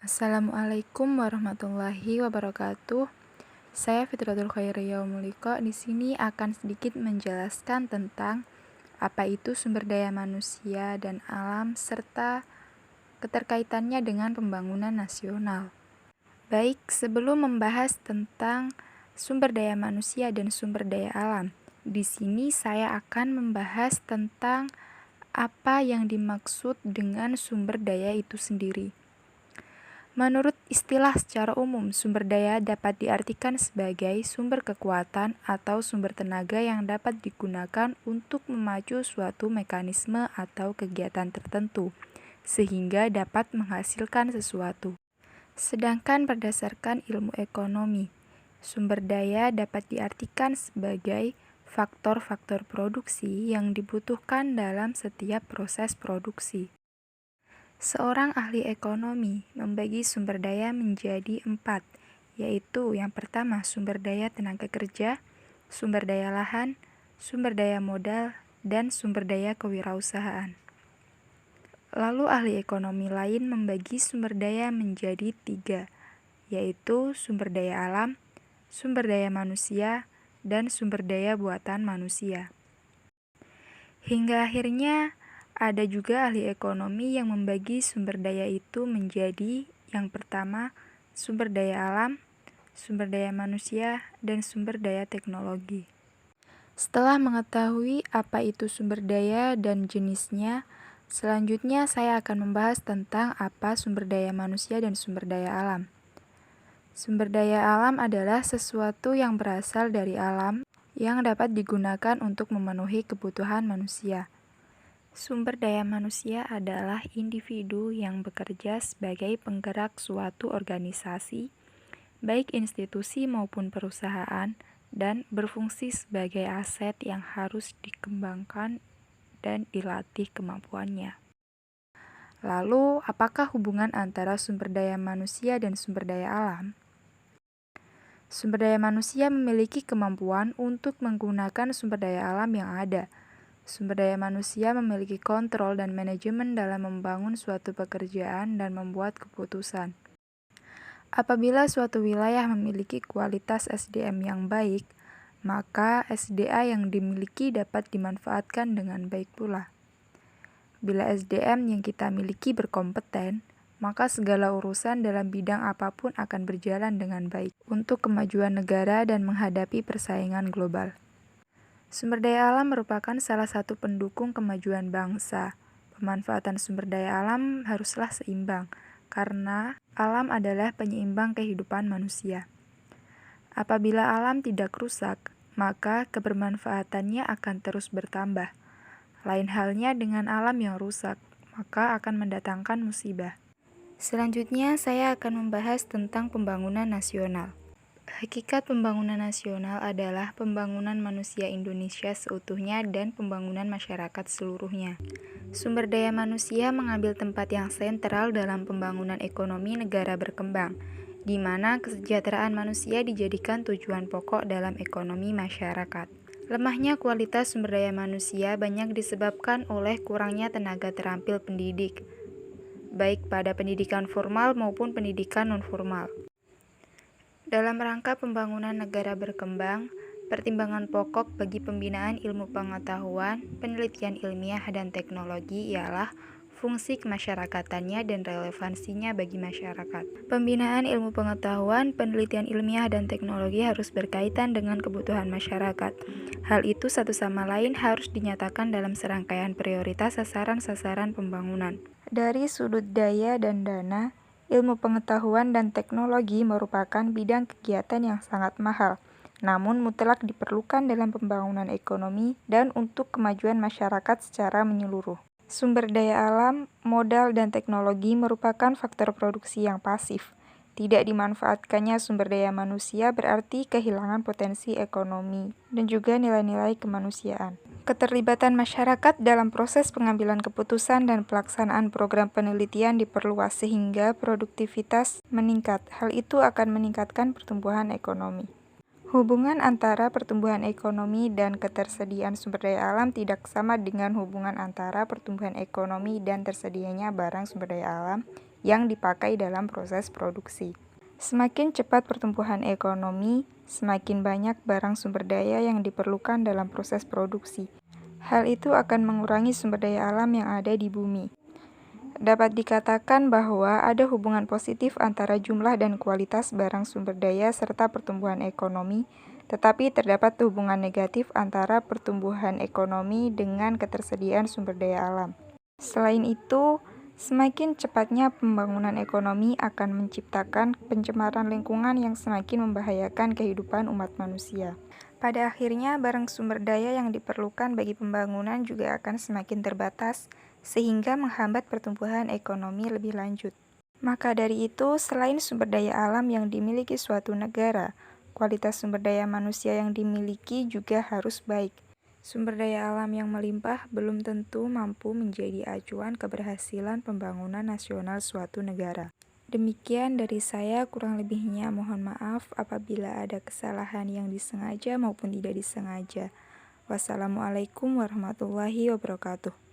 Assalamualaikum warahmatullahi wabarakatuh. Saya Fitratul Khairiyah Mulika di sini akan sedikit menjelaskan tentang apa itu sumber daya manusia dan alam serta keterkaitannya dengan pembangunan nasional. Baik, sebelum membahas tentang sumber daya manusia dan sumber daya alam, di sini saya akan membahas tentang apa yang dimaksud dengan sumber daya itu sendiri. Menurut istilah secara umum, sumber daya dapat diartikan sebagai sumber kekuatan atau sumber tenaga yang dapat digunakan untuk memacu suatu mekanisme atau kegiatan tertentu, sehingga dapat menghasilkan sesuatu. Sedangkan berdasarkan ilmu ekonomi, sumber daya dapat diartikan sebagai faktor-faktor produksi yang dibutuhkan dalam setiap proses produksi. Seorang ahli ekonomi membagi sumber daya menjadi 4, yaitu yang pertama sumber daya tenaga kerja, sumber daya lahan, sumber daya modal, dan sumber daya kewirausahaan. Lalu ahli ekonomi lain membagi sumber daya menjadi 3, yaitu sumber daya alam, sumber daya manusia, dan sumber daya buatan manusia. Hingga akhirnya ada juga ahli ekonomi yang membagi sumber daya itu menjadi yang pertama, sumber daya alam, sumber daya manusia, dan sumber daya teknologi. Setelah mengetahui apa itu sumber daya dan jenisnya, selanjutnya saya akan membahas tentang apa sumber daya manusia dan sumber daya alam. Sumber daya alam adalah sesuatu yang berasal dari alam yang dapat digunakan untuk memenuhi kebutuhan manusia. Sumber daya manusia adalah individu yang bekerja sebagai penggerak suatu organisasi, baik institusi maupun perusahaan, dan berfungsi sebagai aset yang harus dikembangkan dan dilatih kemampuannya. Lalu, apakah hubungan antara sumber daya manusia dan sumber daya alam? Sumber daya manusia memiliki kemampuan untuk menggunakan sumber daya alam yang ada. Sumber daya manusia memiliki kontrol dan manajemen dalam membangun suatu pekerjaan dan membuat keputusan. Apabila suatu wilayah memiliki kualitas SDM yang baik, maka SDA yang dimiliki dapat dimanfaatkan dengan baik pula. Bila SDM yang kita miliki berkompeten, maka segala urusan dalam bidang apapun akan berjalan dengan baik untuk kemajuan negara dan menghadapi persaingan global. Sumber daya alam merupakan salah satu pendukung kemajuan bangsa. Pemanfaatan sumber daya alam haruslah seimbang, karena alam adalah penyeimbang kehidupan manusia. Apabila alam tidak rusak, maka kebermanfaatannya akan terus bertambah. Lain halnya dengan alam yang rusak, maka akan mendatangkan musibah. Selanjutnya, saya akan membahas tentang pembangunan nasional. Hakikat pembangunan nasional adalah pembangunan manusia Indonesia seutuhnya dan pembangunan masyarakat seluruhnya. Sumber daya manusia mengambil tempat yang sentral dalam pembangunan ekonomi negara berkembang, di mana kesejahteraan manusia dijadikan tujuan pokok dalam ekonomi masyarakat. Lemahnya kualitas sumber daya manusia banyak disebabkan oleh kurangnya tenaga terampil pendidik, baik pada pendidikan formal maupun pendidikan non-formal. Dalam rangka pembangunan negara berkembang, pertimbangan pokok bagi pembinaan ilmu pengetahuan, penelitian ilmiah dan teknologi ialah fungsi kemasyarakatannya dan relevansinya bagi masyarakat. Pembinaan ilmu pengetahuan, penelitian ilmiah dan teknologi harus berkaitan dengan kebutuhan masyarakat. Hal itu satu sama lain harus dinyatakan dalam serangkaian prioritas sasaran-sasaran pembangunan. Dari sudut daya dan dana, ilmu pengetahuan dan teknologi merupakan bidang kegiatan yang sangat mahal, namun mutlak diperlukan dalam pembangunan ekonomi dan untuk kemajuan masyarakat secara menyeluruh. Sumber daya alam, modal, dan teknologi merupakan faktor produksi yang pasif. Tidak dimanfaatkannya sumber daya manusia berarti kehilangan potensi ekonomi dan juga nilai-nilai kemanusiaan. Keterlibatan masyarakat dalam proses pengambilan keputusan dan pelaksanaan program penelitian diperluas sehingga produktivitas meningkat. Hal itu akan meningkatkan pertumbuhan ekonomi. Hubungan antara pertumbuhan ekonomi dan ketersediaan sumber daya alam tidak sama dengan hubungan antara pertumbuhan ekonomi dan tersedianya barang sumber daya alam yang dipakai dalam proses produksi. Semakin cepat pertumbuhan ekonomi, semakin banyak barang sumber daya yang diperlukan dalam proses produksi. Hal itu akan mengurangi sumber daya alam yang ada di bumi. Dapat dikatakan bahwa ada hubungan positif antara jumlah dan kualitas barang sumber daya serta pertumbuhan ekonomi, tetapi terdapat hubungan negatif antara pertumbuhan ekonomi dengan ketersediaan sumber daya alam. Selain itu, semakin cepatnya pembangunan ekonomi akan menciptakan pencemaran lingkungan yang semakin membahayakan kehidupan umat manusia. Pada akhirnya, barang sumber daya yang diperlukan bagi pembangunan juga akan semakin terbatas, sehingga menghambat pertumbuhan ekonomi lebih lanjut. Maka dari itu, selain sumber daya alam yang dimiliki suatu negara, kualitas sumber daya manusia yang dimiliki juga harus baik. Sumber daya alam yang melimpah belum tentu mampu menjadi acuan keberhasilan pembangunan nasional suatu negara. Demikian dari saya, kurang lebihnya mohon maaf apabila ada kesalahan yang disengaja maupun tidak disengaja. Wassalamualaikum warahmatullahi wabarakatuh.